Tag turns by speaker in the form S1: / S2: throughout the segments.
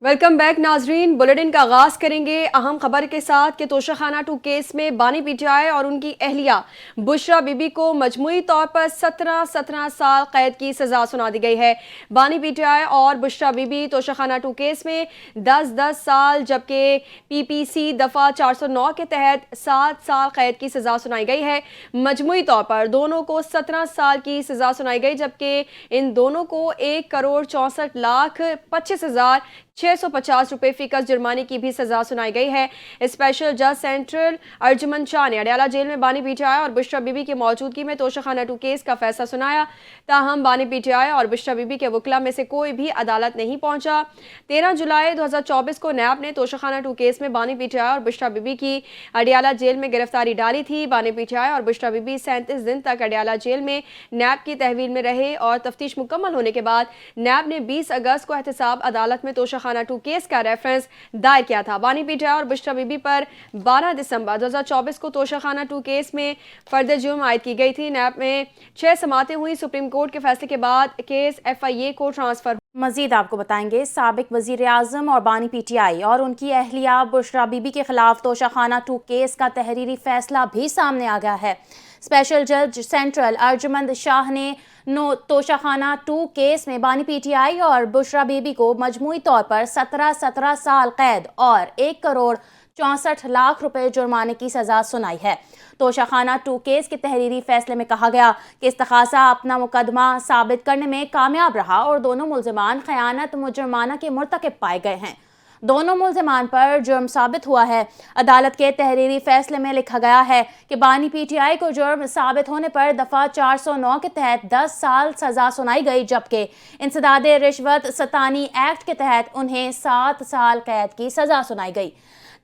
S1: Welcome back नाजरीन। Bulletin का आगाज करेंगे अहम खबर के साथ कि तोशाखाना 2 केस में बानी पीटीआई और उनकी अहलिया बुशरा बीबी को मजमूई तौर पर 17 साल कैद की सजा सुना दी गई है। बानी पीटीआई और बुशरा बीबी तोशाखाना 2 केस में 10-10 साल जबकि पीपीसी दफा 409 के तहत 7 साल कैद की सजा सुनाई गई है। मजमूई तौर पर दोनों को 17 साल की सजा सुनाई गई जबकि इन दोनों को 1,64,25,650 रुपए फीकस जुर्माने की भी सजा सुनाई गई है। स्पेशल जज सेंट्रल अर्जुमन शाह ने अडयाला जेल में बानी पीटीआई और बुशरा बीबी की मौजूदगी में तोशाखाना 2 केस का फैसला सुनाया। ताहम बानी पीटीआई और बुशरा बीबी के वकला में से कोई भी अदालत नहीं पहुंचा। 13 जुलाई 2024 को नैब ने तोशाखाना 2 केस में बानी पीटीआई और बुशरा बीबी की अडयाला जेल में गिरफ्तारी डाली थी। बानी पीटीआई और बुशरा बीबी 37 दिन तक अडयाला जेल में नैब की तहवील में रहे और तफ्तीश मुकम्मल होने के बाद नैब ने 20 अगस्त को एहतसाब अदालत में तोशाखाना 2 केस का रेफरेंस दायर किया था। बानी पीटीआई और बुशरा बीबी पर 12 दिसंबर 2024 को तोशाखाना 2 केस में फर्द जुर्म आयद की गई थी। नैब में 6 समातें हुई। सुप्रीम कोर्ट के फैसले के बाद केस FIA को ट्रांसफर।
S2: मजीद आपको बताएंगे, साबिक वजीर आजम और बानी पीटीआई और उनकी अहलिया बुशरा बीबी के खिलाफ तोशाखाना 2 केस का तहरीरी फैसला भी सामने आ गया है। स्पेशल जज सेंट्रल अर्जुमन शाह ने तोशाखाना 2 केस में बानी पीटीआई और बुशरा बीबी को मजमूई तौर पर 17 साल कैद और 1,64,00,000 रुपए जुर्माने की सजा सुनाई है। तोशाखाना 2 केस के तहरीरी फैसले में कहा गया कि इस्तखासा अपना मुकदमा साबित करने में कामयाब रहा और दोनों मुल्जिमान खयानत मुजरमाना के मुर्तकिब पाए गए हैं। दोनों मुल्जिमान पर जुर्म साबित हुआ है। अदालत के तहरीरी फैसले में लिखा गया है कि बानी पीटीआई को जुर्म साबित होने पर दफ़ा 409 के तहत 10 साल सजा सुनाई गई जबकि इंसदाद रिश्वत सतानी एक्ट के तहत उन्हें 7 साल कैद की सजा सुनाई गई।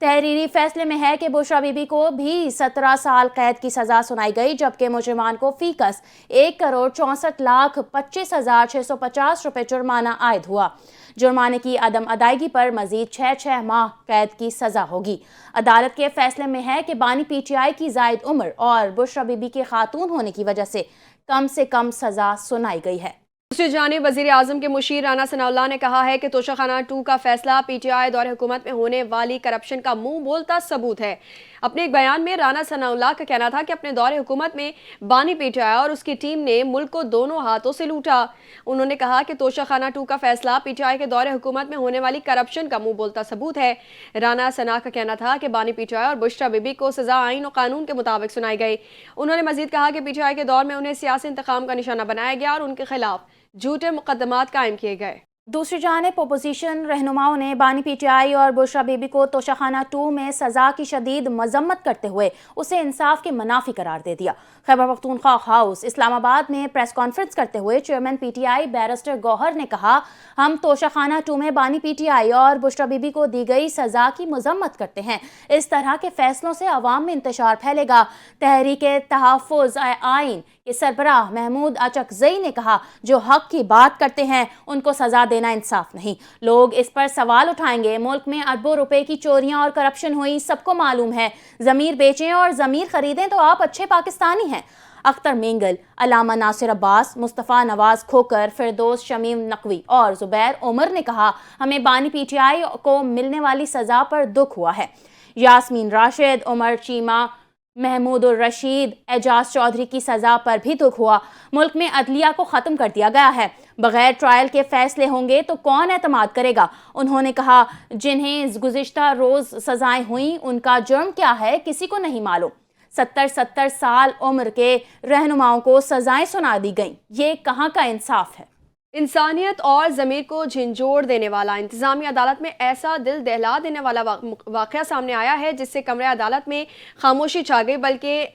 S2: तहरीरी फैसले में है कि बुशरा बीबी को भी 17 साल कैद की सजा सुनाई गई जबकि मुजरिमान को फीकस 1,64,25,650 रुपए जुर्माना आयद हुआ। जुर्माने की अदम अदायगी पर मजीद 6 माह कैद की सजा होगी। अदालत के फैसले में है कि बानी पीटीआई की जायद उम्र और बुशरा बीबी के खातून होने की वजह से कम सजा सुनाई गई है।
S1: दूसरी जानिब वज़ीर आज़म के मुशीर राना सनाउल्लाह ने कहा है कि तोशाखाना 2 का फैसला पीटीआई दौरे हुकूमत में होने वाली करप्शन का मुंह बोलता सबूत है। अपने एक बयान में राना सनाउल्लाह का कहना था कि अपने दौरे हुकूमत में बानी पीटीआई और उसकी टीम ने मुल्क को दोनों हाथों से लूटा। उन्होंने कहा कि तोशाखाना 2 का फैसला पीटीआई के दौरे हुकूमत में होने वाली करप्शन का मुंह बोलता सबूत है। राना सना का कहना था कि बानी पीटीआई और बुशरा बीबी को सजा आइन और कानून के मुताबिक सुनाई गई। उन्होंने मजीद कहा कि पीटीआई के दौर में उन्हें सियासी इंतकाम का निशाना बनाया गया और उनके खिलाफ झूठे मुकदमात कायम किए गए।
S2: दूसरी जानिब अपोजिशन रहनुमाओं ने बानी पीटीआई और बुशरा बीबी को तोशाखाना 2 में सजा की शदीद मजम्मत करते हुए उसे इंसाफ के मनाफी करार दे दिया। खैबर पख्तूनख्वा हाउस इस्लामाबाद में प्रेस कॉन्फ्रेंस करते हुए चेयरमैन पीटीआई बैरिस्टर गौहर ने कहा, हम तोशाखाना 2 में बानी पीटीआई और बुशरा बीबी को दी गई सजा की मजम्मत करते हैं। इस तरह के फैसलों से अवाम में इंतशार फैलेगा। तहरीक तहफ़्फ़ुज़ आइन के सरबराह महमूद अचकज़ई ने कहा, जो हक की बात करते हैं उनको सजा देना इंसाफ नहीं। लोग इस पर सवाल उठाएंगे। मुल्क में अरबों रुपए की चोरियां और करप्शन हुई, सबको मालूम है। ज़मीर बेचें और ज़मीर खरीदें तो आप अच्छे पाकिस्तानी हैं। अख्तर मेंगल, अलामा नासिर अब्बास, मुस्तफ़ा नवाज खोकर, फिरदौस शमीम नकवी और ज़ुबैर उमर ने कहा, हमें बानी पीटीआई को मिलने वाली सजा पर दुख हुआ है। यास्मीन राशिद, उमर चीमा, महमूद रशीद, एजाज चौधरी की सजा पर भी दुख हुआ। मुल्क में अदलिया को ख़त्म कर दिया गया है। बगैर ट्रायल के फैसले होंगे तो कौन एतमाद करेगा। उन्होंने कहा, जिन्हें गुज़िश्ता रोज़ सजाएं हुई उनका जुर्म क्या है किसी को नहीं मालूम। 70 साल उम्र के रहनुमाओं को सजाएं सुना दी गईं। ये कहाँ का इंसाफ है।
S1: इंसानियत और ज़मीर को झिंझोड़ देने वाला इंतज़ामी अदालत में ऐसा दिल दहला देने वाला वाक़या सामने आया है जिससे कमरे अदालत में खामोशी छा गई बल्कि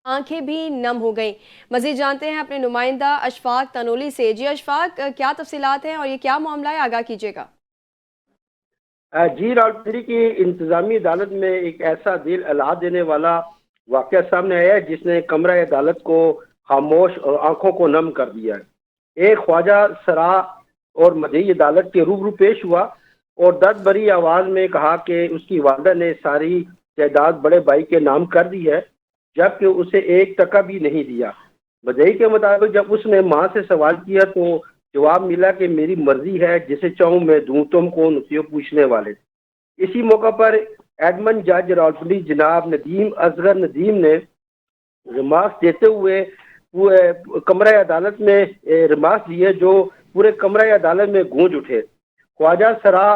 S1: आंखें भी नम हो गईं। मज़ीद जानते हैं अपने नुमाइंदा अशफाक तनोली से। जी अशफाक, क्या तफसीलात हैं और ये क्या मामला है, आगाह कीजिएगा।
S3: जी, रावलपिंडी की इंतज़ामी अदालत में एक ऐसा दिल दहला देने वाला वाक़या सामने आया है जिसने कमरा अदालत को खामोश और आंखों को नम कर दिया है। एक ख्वाजा सरा और मदई अदालत के रूबरू पेश हुआ और दर्द भरी आवाज़ में कहा कि उसकी वालिदा ने सारी जायदाद बड़े भाई के नाम कर दी है जबकि उसे 1 टका भी नहीं दिया। मदई के मुताबिक जब उसने माँ से सवाल किया तो جواب ملا کہ میری مرضی ہے، جسے چاہوں میں دوں، تم کون ہوتی ہو پوچھنے والے۔ اسی موقع پر ایڈمن جج راولپنڈی جناب ندیم اصغر ندیم نے ریمارکس دیتے ہوئے کمرہ عدالت میں ریمارکس دیے جو پورے کمرہ عدالت میں گونج اٹھے۔ خواجہ سرا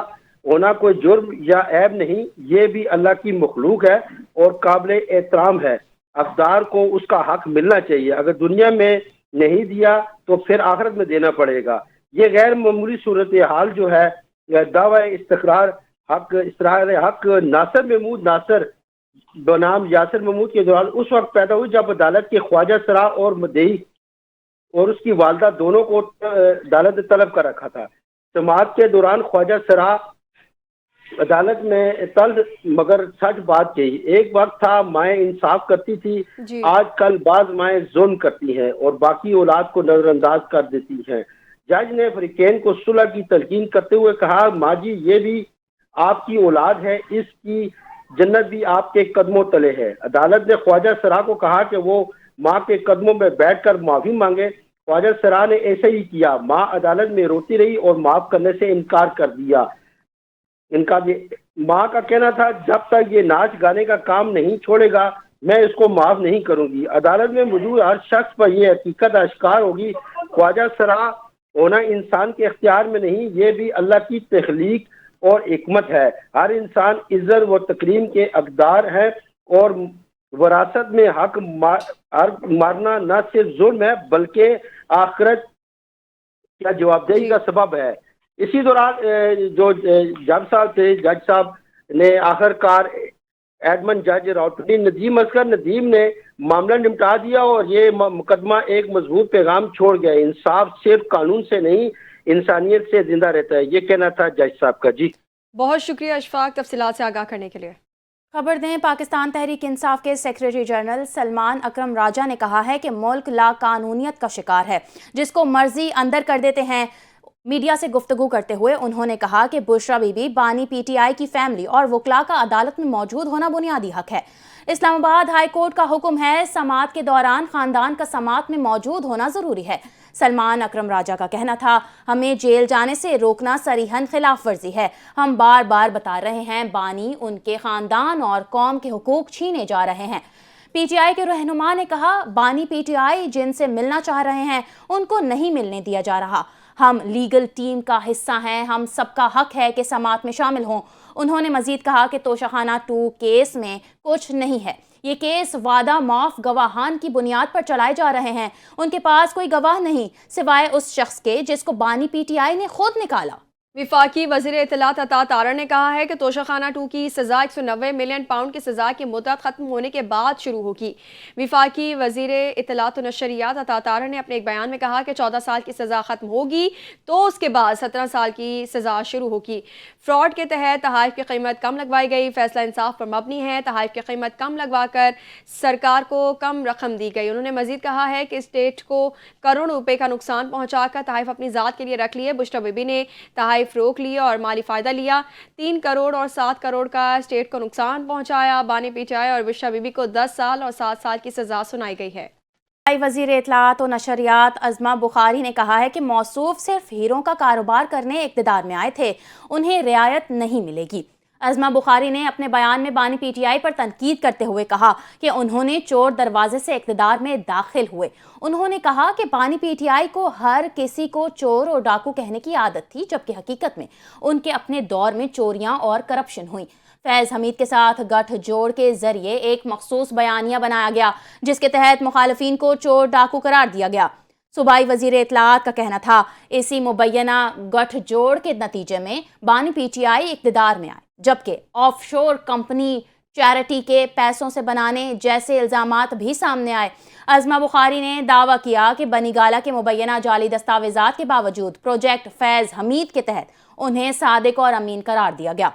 S3: ہونا کوئی جرم یا عیب نہیں، یہ بھی اللہ کی مخلوق ہے اور قابل احترام ہے۔ حقدار کو اس کا حق ملنا چاہیے، اگر دنیا میں نہیں دیا تو پھر آخرت میں دینا پڑے گا۔ یہ غیر معمولی صورتحال جو ہے دعوی استقرار حق ناصر محمود ناصر بنام یاسر محمود کے دوران اس وقت پیدا ہوئی جب عدالت کے خواجہ سرا اور مدعی اور اس کی والدہ دونوں کو عدالت نے طلب کر رکھا تھا۔ سماعت کے دوران خواجہ سرا عدالت میں طلب مگر سچ بات کہی۔ ایک وقت تھا مائیں انصاف کرتی تھی،
S1: جی
S3: آج کل بعض مائیں ظلم کرتی ہیں اور باقی اولاد کو نظر انداز کر دیتی ہیں۔ جج نے فریقین کو صلح کی تلقین کرتے ہوئے کہا، ماں جی یہ بھی آپ کی اولاد ہے، اس کی جنت بھی آپ کے قدموں تلے ہے۔ عدالت نے خواجہ سرا کو کہا کہ وہ ماں کے قدموں میں بیٹھ کر معافی مانگے۔ خواجہ سرا نے ایسا ہی کیا۔ ماں عدالت میں روتی رہی اور معاف کرنے سے انکار کر دیا۔ ماں کا کہنا تھا جب تک یہ ناچ گانے کا کام نہیں چھوڑے گا میں اس کو معاف نہیں کروں گی۔ عدالت میں موجود ہر شخص پر یہ حقیقت اشکار ہوگی، خواجہ سرا ہونا انسان کے اختیار میں نہیں، یہ بھی اللہ کی تخلیق اور حکمت ہے۔ ہر انسان عزت و تکریم کے حقدار ہے اور وراثت میں حق مارنا نہ صرف ظلم ہے بلکہ آخرت کیا جواب دہی کا سبب ہے۔ اسی دوران جو جج صاحب نے آخر کار ایڈمن جج راولپنڈی ندیم اصغر ندیم نے معاملہ نمٹا دیا اور یہ مقدمہ ایک مضبوط پیغام چھوڑ گیا، انصاف صرف قانون سے نہیں انسانیت سے زندہ رہتا ہے۔ یہ کہنا تھا جج صاحب کا۔ جی
S1: بہت شکریہ اشفاق تفصیلات سے آگاہ کرنے کے لیے۔
S2: خبر دیں، پاکستان تحریک انصاف کے سیکریٹری جنرل سلمان اکرم راجہ نے کہا ہے کہ ملک لا قانونیت کا شکار ہے، جس کو مرضی اندر کر دیتے ہیں۔ میڈیا سے گفتگو کرتے ہوئے انہوں نے کہا کہ بشرا بی بی بانی پی ٹی آئی کی فیملی اور وکلاء کا عدالت میں موجود ہونا بنیادی حق ہے۔ اسلام آباد ہائی کورٹ کا حکم ہے سماعت کے دوران خاندان کا سماعت میں موجود ہونا ضروری ہے۔ سلمان اکرم راجہ کا کہنا تھا، ہمیں جیل جانے سے روکنا صریحاً خلاف ورزی ہے۔ ہم بار بار بتا رہے ہیں بانی، ان کے خاندان اور قوم کے حقوق چھینے جا رہے ہیں۔ پی ٹی آئی کے رہنما نے کہا، بانی پی ٹی آئی جن سے ملنا چاہ رہے ہیں ان کو نہیں ملنے دیا جا رہا۔ ہم لیگل ٹیم کا حصہ ہیں، ہم سب کا حق ہے کہ سماعت میں شامل ہوں۔ انہوں نے مزید کہا کہ توشہ خانہ 2 کیس میں کچھ نہیں ہے، یہ کیس وعدہ معاف گواہان کی بنیاد پر چلائے جا رہے ہیں۔ ان کے پاس کوئی گواہ نہیں سوائے اس شخص کے جس کو بانی پی ٹی آئی نے خود نکالا۔
S1: وفاقی وزیر اطلاعات عطا تارڑ نے کہا ہے کہ توشہ خانہ 2 کی سزا 190 ملین پاؤنڈ کی سزا کی مدت ختم ہونے کے بعد شروع ہوگی۔ وفاقی وزیر اطلاعات و نشریات عطا تارڑ نے اپنے ایک بیان میں کہا کہ 14 سال کی سزا ختم ہوگی تو اس کے بعد 17 سال کی سزا شروع ہوگی۔ فراڈ کے تحت تحائف کی قیمت کم لگوائی گئی، فیصلہ انصاف پر مبنی ہے، تحائف کی قیمت کم لگوا کر سرکار کو کم رقم دی گئی۔ انہوں نے مزید کہا ہے کہ اسٹیٹ کو کروڑوں روپے کا نقصان پہنچا کر تحائف اپنی ذات کے لیے رکھ لیے۔ بشرا بی بی نے تحائف روک لیا اور مالی فائدہ لیا، 3 کروڑ اور 7 کروڑ کا اسٹیٹ کو نقصان پہنچایا۔ بانی پی ٹی آئی اور بشرا بی بی کو 10 سال اور 7 سال کی سزا سنائی گئی ہے۔
S2: وزیر اطلاعات و نشریات عظمہ بخاری نے کہا ہے کہ موصوف صرف ہیروں کا کاروبار کرنے اقتدار میں آئے تھے، انہیں رعایت نہیں ملے گی۔ عظمہ بخاری نے اپنے بیان میں بانی پی ٹی آئی پر تنقید کرتے ہوئے کہا کہ انہوں نے چور دروازے سے اقتدار میں داخل ہوئے۔ انہوں نے کہا کہ بانی پی ٹی آئی کو ہر کسی کو چور اور ڈاکو کہنے کی عادت تھی، جبکہ حقیقت میں ان کے اپنے دور میں چوریاں اور کرپشن ہوئی۔ فیض حمید کے ساتھ گٹھ جوڑ کے ذریعے ایک مخصوص بیانیہ بنایا گیا جس کے تحت مخالفین کو چور ڈاکو قرار دیا گیا۔ صوبائی وزیر اطلاعات کا کہنا تھا، اسی مبینہ گٹھ جوڑ کے نتیجے میں بانی پی ٹی آئی اقتدار میں آئے، جبکہ آف شور کمپنی چیریٹی کے پیسوں سے بنانے جیسے الزامات بھی سامنے آئے۔ عظمہ بخاری نے دعویٰ کیا کہ بنی گالہ کے مبینہ جعلی دستاویزات کے باوجود پروجیکٹ فیض حمید کے تحت انہیں صادق اور امین قرار دیا گیا۔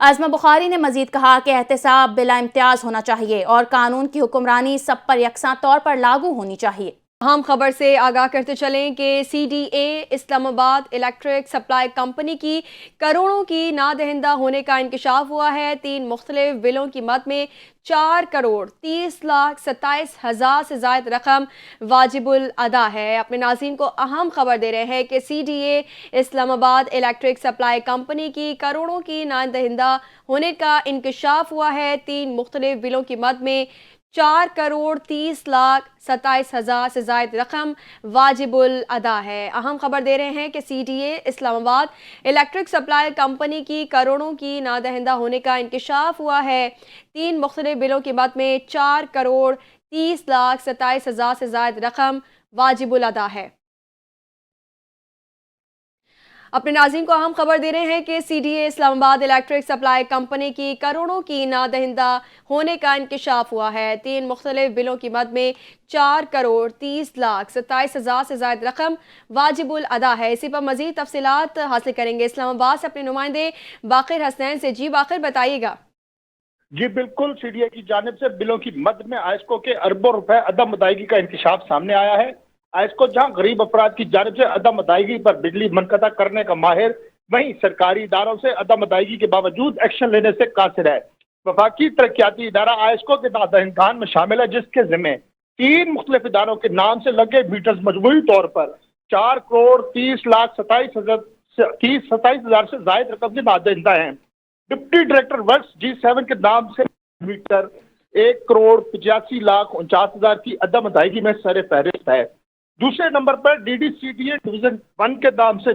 S2: عظمہ بخاری نے مزید کہا کہ احتساب بلا امتیاز ہونا چاہیے اور قانون کی حکمرانی سب پر یکساں طور پر لاگو ہونی چاہیے۔
S1: हम खबर से आगाह करते चलें कि CDA Islamabad electric supply company की करोड़ों की नादहिंदा होने का इंकशाफ हुआ है। 3 मुख्तलिफ बिलों की मद में 4,30,27,000 से ज़ायद रकम वाजिबुल अदा है। अपने नाज़रीन को अहम खबर दे रहे हैं कि CDA Islamabad electric supply company की करोड़ों की नादहिंदा होने का इंकशाफ हुआ है। 3 मुख्तलिफ बिलों की मद में 4,30,27,000 से ज़ायद रकम वाजिबुल अदा है। अहम खबर दे रहे हैं कि CDA Islamabad electric supply company की करोड़ों की नादहिंदा होने का इंकशाफ हुआ है। 3 मुख्तलिफ बिलों की मद में 4,30,27,000 से ज़ायद रकम वाजिबुल अदा है। अपने नाज़रीन को अहम खबर दे रहे हैं कि CDA Islamabad electric supply company की करोड़ों की नादहिंदा होने का इंकशाफ हुआ है। 3 मुख्तलिफ बिलों की मद में 4,30,27,000 से ज़ायद रकम वाजिबुल अदा है। इसी पर मज़ीद तफसीलात हासिल करेंगे इस्लामाबाद से अपने नुमाइंदे बाकिर हसनैन से। जी बाकिर, बताइएगा।
S4: जी बिल्कुल, CDA की जानिब से बिलों की मद में आयस्को के अरबों रुपए अदम अदायगी का इंकशाफ सामने आया है। आयस्को जहां गरीब अफराद की जानिब से अदम अदायगी पर बिजली मुनक़ता करने का माहिर, वहीं सरकारी इदारों से अदम अदायगी के बावजूद एक्शन लेने से कासिर है। वफाकी तरक्याती इदारा आयस्को के नादहिंदान में शामिल है, जिसके ज़िम्मे 3 मुख्तलिफ इदारों के नाम से लगे मीटर्स मजमूई तौर पर 4,30,27,000 से जायद रकम के नादहिंदा हैं। डिप्टी डायरेक्टर वर्क्स G7 के नाम से मीटर 1,85,49,000 की अदम अदायगी में सर फहरिस्त है। दूसरे नंबर पर DDCDA डिवीजन 1 के नाम से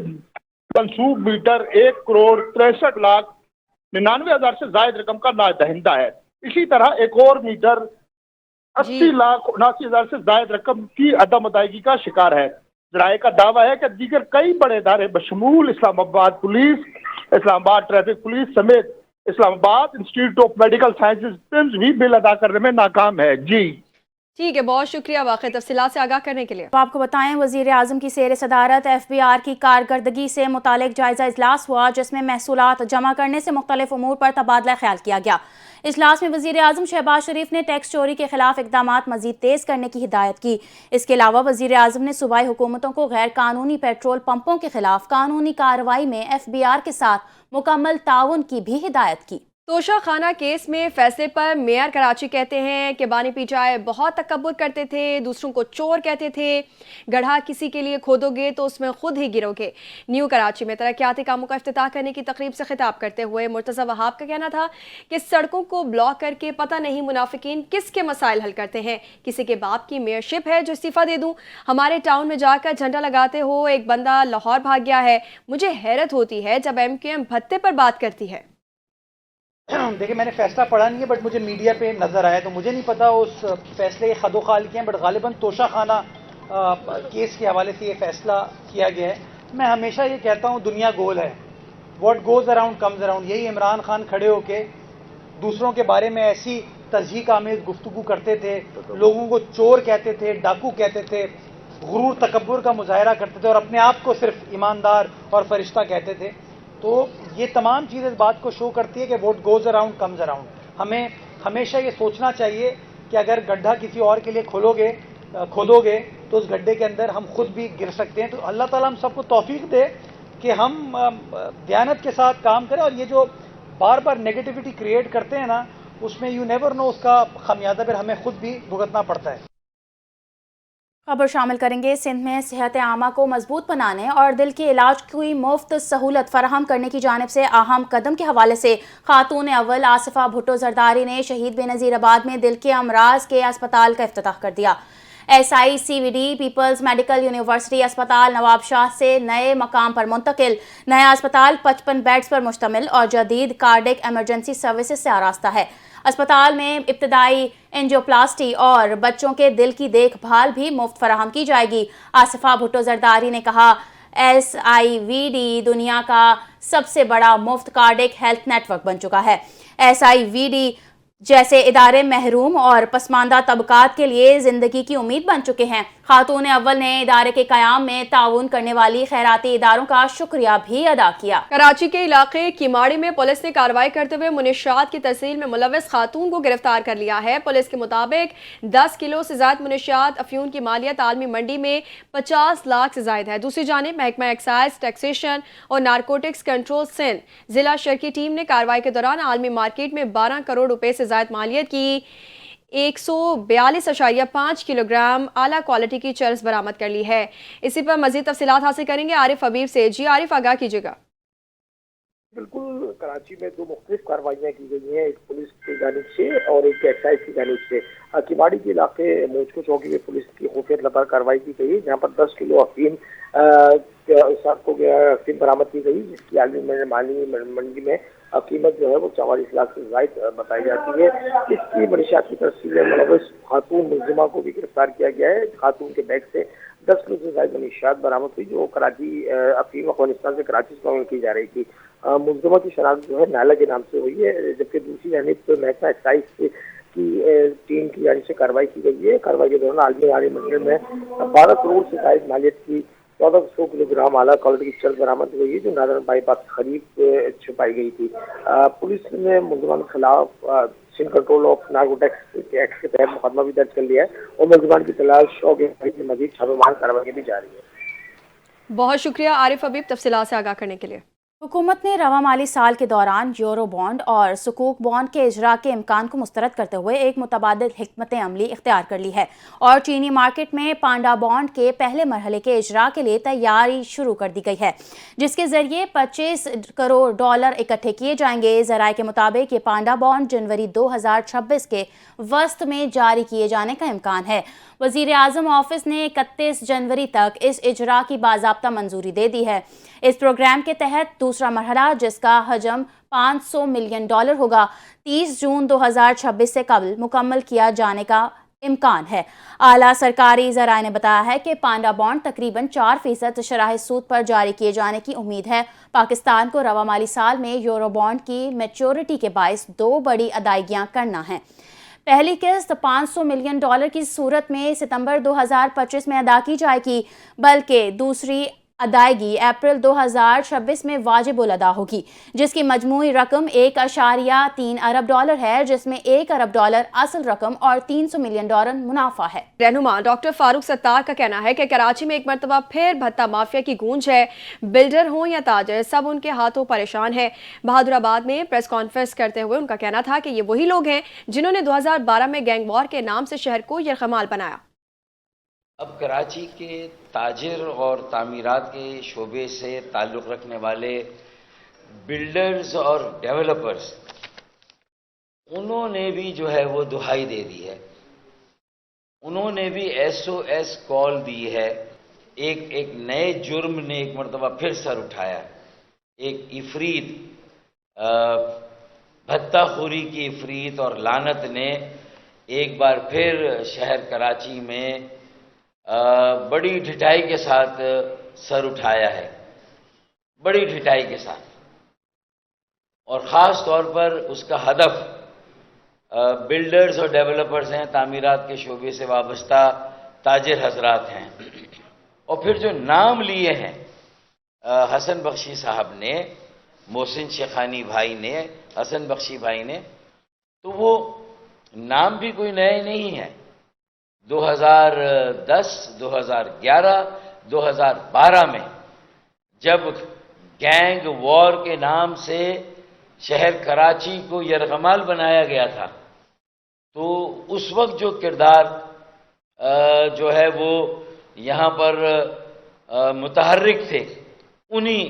S4: मंसूब मीटर 1,63,99,000 से जायद रकम का नादहिंदा है। इसी तरह एक और मीटर 80,79,000 से जायद रकम की अदम अदायगी का शिकार है। जराये का दावा है कि दीगर कई बड़े इदारे बशमूल Islamabad police, Islamabad traffic police समेत Islamabad institute of medical sciences भी बिल अदा करने में नाकाम है। जी
S1: ठीक है, बहुत शुक्रिया वाक़ई तफसीलात से आगाह करने के लिए।
S2: तो आपको बताएं, वज़ीर आज़म की सेर सदारत FBR की कारकर्दगी से मुतालिक जायज़ा इजलास हुआ, जिसमें महसूलात जमा करने से मुख्तलिफ उमूर पर तबादला ख्याल किया गया। इजलास में वज़ीर आज़म शहबाज शरीफ ने टैक्स चोरी के खिलाफ इक़दामात मज़ीद तेज़ करने की हिदायत की। इसके अलावा वज़ीर आज़म ने सूबाई हुकूमतों को गैर कानूनी पेट्रोल पंपों के खिलाफ कानूनी कार्रवाई में FBR के साथ मुकम्मल ताउन की भी हिदायत की।
S1: तोशा खाना केस में फैसले पर मेयर कराची कहते हैं कि बानी पीचाई बहुत तकब्बुर करते थे, दूसरों को चोर कहते थे। गड्ढा किसी के लिए खोदोगे तो उसमें खुद ही गिरोगे। न्यू कराची में तरक्याती कामों का इफ्तिताह करने की तकरीब से खिताब करते हुए मुर्तज़ा वहाब का कहना था कि सड़कों को ब्लॉक करके पता नहीं मुनाफिकीन किसके मसाइल हल करते हैं। किसी के बाप की मेयरशिप है जो इस्तीफ़ा दे दूँ। हमारे टाउन में जाकर झंडा लगाते हो एक बंदा लाहौर भाग गया है। मुझे हैरत होती है जब MQM भत्ते पर बात करती है।
S5: देखिए, मैंने फैसला पढ़ा नहीं है, बट मुझे मीडिया पे नज़र आया, तो मुझे नहीं पता उस फैसले के खदोखाल किए हैं, बट गालिबन तोशा खाना केस के हवाले से ये फैसला किया गया है। मैं हमेशा ये कहता हूँ, दुनिया गोल है, what goes around comes around. यही इमरान खान खड़े होके दूसरों के बारे में ऐसी तज़हीक आमेज़ गुफ्तगू करते थे, लोगों को चोर कहते थे, डाकू कहते थे, गुरूर तकब्बुर का मुजाहरा करते थे और अपने आप को सिर्फ ईमानदार और फरिश्ता कहते थे। तो ये तमाम चीज़ इस बात को शो करती है कि what goes around comes around. हमें हमेशा ये सोचना चाहिए कि अगर गड्ढा किसी और के लिए खोदोगे तो उस गड्ढे के अंदर हम खुद भी गिर सकते हैं। तो अल्लाह ताला हम सबको तौफीक दे कि हम दयानत के साथ काम करें, और ये जो बार बार नेगेटिविटी क्रिएट करते हैं ना, उसमें यू नेवर नो उसका खामियाजा फिर हमें खुद भी भुगतना पड़ता है।
S2: खबर शामिल करेंगे। सिंध में सेहत आमा को मजबूत बनाने और दिल के इलाज की मुफ्त सहूलत फराहम करने की जानिब से अहम कदम के हवाले से खातून अव्वल आसिफा भुट्टो जरदारी ने शहीद बेनज़ीराबाद में दिल के अमराज के अस्पताल का इफ्तिताह कर दिया। SICVD पीपल्स मेडिकल यूनिवर्सिटी अस्पताल नवाबशाह से नए मकाम पर मुंतकिल। नया अस्पताल 55 बेड्स पर मुश्तमिल और जदीद कार्डिक एमरजेंसी सर्विसेज से आरास्ता है। अस्पताल में इब्तदाई एंजियोप्लास्टी और बच्चों के दिल की देखभाल भी मुफ्त फराहम की जाएगी। आसिफा भुट्टो जरदारी ने कहा, SIVD दुनिया का सबसे बड़ा मुफ्त कार्डिक हेल्थ नेटवर्क बन चुका है। SIVD जैसे इदारे महरूम और पसमानदा तबकात के लिए ज़िंदगी की उम्मीद बन चुके हैं। खातून अव्वल ने इदारे के क़याम में ताउन करने वाली खैराती इदारों का शुक्रिया भी अदा किया।
S1: कराची के इलाके किमाड़ी में पुलिस ने कार्रवाई करते हुए मुनशियात की तहसील में मुलव्वस खातून को गिरफ्तार कर लिया है। पुलिस के मुताबिक 10 किलो से ज़ायद मुनशियात अफ्यून की मालियत आलमी मंडी में 50 लाख से ज़ायद है। दूसरी जानिब महकमा एक्साइज, टैक्सेशन और नारकोटिक्स कंट्रोल सिंध जिला शहर की टीम ने कार्रवाई के दौरान आलमी मार्केट में 12 करोड़ रुपए से ज़ायद मालियत की 142.5 किलोग्राम आला क्वालिटी की चरस बरामद कर ली है। इसी पर मजीद तफसीलात हासिल करेंगे आरिफ हबीब से। जी आरिफ, आगाह कीजिएगा।
S6: बिल्कुल, कराची में दो मुख्तलिफ कार्रवाइयाँ की गई हैं, एक पुलिस की जानिब से और एक एक्साइज की जानिब से। किमाड़ी के इलाके मोचको चौकी में पुलिस की खुफिया तौर कार्रवाई की गई, जहाँ पर 10 किलो अफीम अफीम बरामद की गई, जिसकी आलमी मंडी में कीमत जो है वो 44 लाख से ज़ायद बताई जाती है। इसकी मनशियात की तफसील मुलव्वस खातून मुलजिमा को भी गिरफ्तार किया गया है। खातून के बैग से 10 किलो से ज़ायद मनशियात बरामद हुई, जो कराची अफीम अफगानिस्तान से कराची से मुंतकिल की जा रही थी। मुलजिमा की शनाख्त जो है नाला के नाम से हुई है, जबकि दूसरी जानिब तो महकमा एक्साइज की टीम की जानिब से कार्रवाई की गई है। कार्रवाई के दौरान आलमी मंडी में 12 करोड़ से ज़ायद मालियत की 1400 किलोग्राम आला क्वालिटी की चरस बरामद हुई है, जो नादर बाईपास करीब छुपाई गई थी। पुलिस ने मुलजिमान के खिलाफ Sindh Control of Narcotics Act के तहत मुकदमा भी दर्ज कर लिया है और मुलजिमान की तलाश और गिरफ्तारी की मजीद छापेमार कार्रवाई भी जारी है।
S1: बहुत शुक्रिया आरिफ हबीब तफसीलात से आगाह करने के लिए।
S2: हुकूमत ने रवा माली साल के दौरान यूरो बॉन्ड और सुकूक बॉन्ड के इजरा के इम्कान को मुस्तरद करते हुए एक मुतबादिल हिकमत अमली इख्तियार कर ली है और चीनी मार्केट में पांडा बॉन्ड के पहले मरहले के इजरा के लिए तैयारी शुरू कर दी गई है, जिसके जरिए 25 करोड़ डॉलर इकट्ठे किए जाएंगे। ज़राए के मुताबिक ये पांडा बॉन्ड जनवरी 2026 के वस्त में जारी किए जाने का इम्कान है। वज़ीर आज़म ऑफिस ने 31 जनवरी तक इस इजरा की बाज़ाब्ता मंजूरी दे दी है। इस प्रोग्राम के तहत दूसरा मरहला, जिसका हजम 500 मिलियन डॉलर होगा, 30 जून 2026 से कबल मुकम्मल किया जाने का इम्कान है। आला सरकारी ज़राए ने बताया है कि पांडा बॉन्ड तकरीबन 4% शराह सूद पर जारी किए जाने की उम्मीद है। पाकिस्तान को रवा माली साल में यूरो बॉन्ड की मैच्योरिटी के बायस 2 बड़ी अदायगियाँ करना है। पहली किस्त 500 मिलियन डॉलर की सूरत में सितंबर 2025 में अदा की जाएगी, बल्कि दूसरी अदायगी अप्रैल 2026 में वाजिबुल अदा होगी, जिसकी मजमूई रकम 1.3 अरब डॉलर है, जिसमें 1 अरब डॉलर असल रकम और 300 मिलियन डॉलर मुनाफा है।
S1: रहनुमा डॉक्टर फारूक सत्तार का कहना है कि कराची में एक मरतबा फिर भत्ता माफिया की गूंज है। बिल्डर हों या ताजर, सब उनके हाथों परेशान है। बहादुराबाद में प्रेस कॉन्फ्रेंस करते हुए उनका कहना था कि ये वही लोग हैं जिन्होंने 2012 में गैंग वॉर के नाम से शहर को यरगमाल बनाया।
S7: अब कराची के ताजिर और तामीरात के शोबे से ताल्लुक़ रखने वाले बिल्डर्स और डेवलपर्स, उन्होंने भी जो है वो दुहाई दे दी है, उन्होंने भी SOS कॉल दी है। एक नए जुर्म ने एक मरतबा फिर सर उठाया। एक इफरीत, भत्ताखोरी की इफरीत और लानत ने एक बार फिर शहर कराची में बड़ी ढिठाई के साथ सर उठाया है, बड़ी ढिठाई के साथ, और ख़ास तौर पर उसका हदफ बिल्डर्स और डेवलपर्स हैं, तामीरात के शोबे से वाबस्ता ताजिर हजरात हैं। और फिर जो नाम लिए हैं हसन बख्शी साहब ने, मोहसिन शेखानी भाई ने, हसन बख्शी भाई ने, तो वो नाम भी कोई नए नहीं है। 2010, 2011, 2012 में जब गैंग वॉर के नाम से शहर कराची को यरगमाल बनाया गया था, तो उस वक्त जो किरदार जो है वो यहाँ पर मुतहर्रिक थे, उन्हीं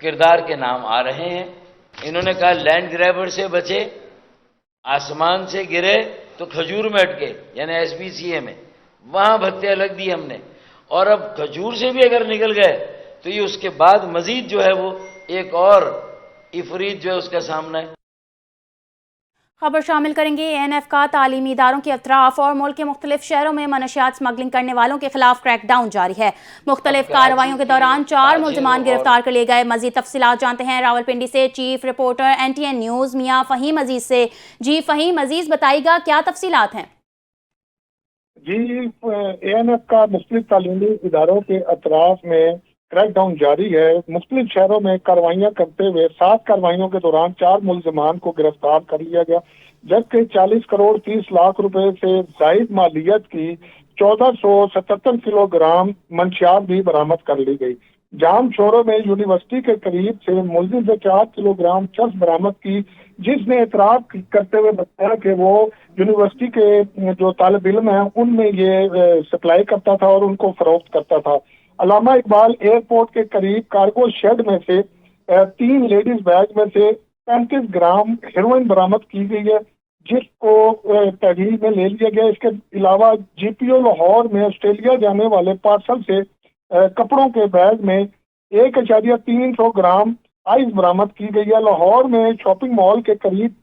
S7: किरदार के नाम आ रहे हैं। इन्होंने कहा लैंड ग्रैबर से बचे, आसमान से गिरे तो खजूर में अटके, यानी SPCA में, वहाँ भत्ते अलग दिए हमने। और अब खजूर से भी अगर निकल गए तो ये उसके बाद मजीद जो है वो एक और इफरीत जो है उसका सामना है।
S2: खबर शामिल करेंगे ANF का तालीमी इदारों के अतराफ और मुल्क के मुख्तलिफ शहरों में मनशियात स्मगलिंग करने वालों के खिलाफ क्रैकडाउन जारी है। मुख्तलिफ कार्रवाइयों के दौरान 4 मुलजमान गिरफ्तार कर लिए गए। मजीद तफसीलात जानते हैं रावलपिंडी से चीफ रिपोर्टर NTN न्यूज़ मियाँ फ़हीम अजीज से। जी फ़हीम अजीज, बताइएगा क्या तफसीलात हैं?
S4: जी, ANF का मुख्तलिफ तालीमी इदारों के अतराफ में क्रैकडाउन जारी है। मुख्तलिफ शहरों में कार्रवाइयाँ करते हुए 7 कार्रवाइयों के दौरान 4 मुलजमान को गिरफ्तार कर लिया गया, जबकि 40 करोड़ 30 लाख रुपए से जायद मालियत की 1477 किलोग्राम मंशियात भी बरामद कर ली गई। जाम शोरों में यूनिवर्सिटी के करीब से मुलजिम से 4 किलोग्राम चर्स बरामद की, जिसने एतराफ़ करते हुए बताया कि वो यूनिवर्सिटी के जो तालिब इल्म हैं उनमें ये सप्लाई करता था और उनको फरोख्त करता था। अल्लामा इकबाल एयरपोर्ट के करीब कार्गो शेड में से 3 लेडीज बैग में से 35 ग्राम हेरोइन बरामद की गई है, जिसको तहवील में ले लिया गया। इसके अलावा GPO लाहौर में ऑस्ट्रेलिया जाने वाले पार्सल से कपड़ों के बैग में 1.3 ग्राम आइस बरामद की गई है। लाहौर में शॉपिंग मॉल के करीब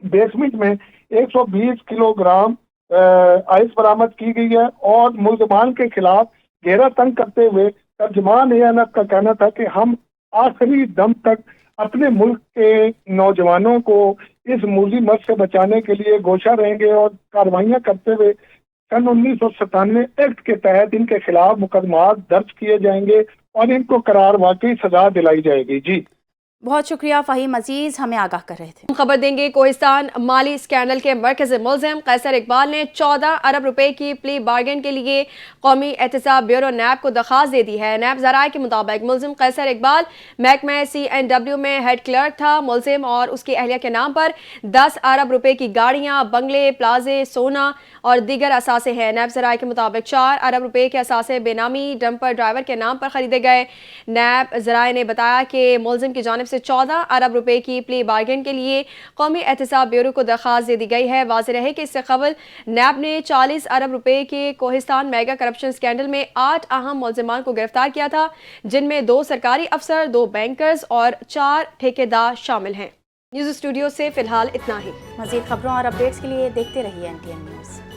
S4: बेसमेंट में 120 किलोग्राम आइस बरामद की गई है। और मुलजमान के खिलाफ घेरा तंग करते हुए तर्जमान ANF का कहना था कि हम आखिरी दम तक अपने मुल्क के नौजवानों को इस मुसीबत से बचाने के लिए गोशा रहेंगे और कार्रवाइयाँ करते हुए सन 1997 एक्ट के तहत इनके खिलाफ मुकदमात दर्ज किए जाएंगे और इनको करार वाकई सजा दिलाई जाएगी। जी,
S2: बहुत शुक्रिया फ़हीम अजीज, हमें आगाह कर रहे थे।
S1: खबर देंगे कोहिस्तान माली स्कैंडल के मरकज़ी मुलजिम कैसर इकबाल ने 14 अरब रुपए की प्ली बार्गेन के लिए कौमी एहतसाब ब्यूरो NAB को दरख्वास्त दे दी है। NAB ज़राए के मुताबिक मुलजिम कैसर इकबाल महकमे CNW में हेड क्लर्क था। मुलजिम और उसकी अहलिया के नाम पर 10 अरब रुपए की गाड़ियाँ, बंगले, प्लाजे, सोना और दीगर असासे हैं। NAB ज़राए के मुताबिक 4 अरब रुपए के असासे बेनामी डंपर ड्राइवर के नाम पर खरीदे गए। NAB ज़राए ने बताया कि मुलजिम की जानिब से 14 अरब रुपए की प्ली बार्गेन के लिए कौमी एहतसाब ब्यूरो को दरख्वास्त दे दी गई है। वाज़ेह रहे कि इससे कबल NAB ने 40 अरब रुपए के कोहिस्तान मेगा करप्शन स्कैंडल में 8 अहम मुलजिमान को गिरफ्तार किया था, जिनमें 2 सरकारी अफसर, 2 बैंकर्स और 4 ठेकेदार शामिल हैं। न्यूज़ स्टूडियो से फिलहाल इतना ही।
S2: मज़ीद खबरों और अपडेट्स के लिए देखते रहिए NTN न्यूज़।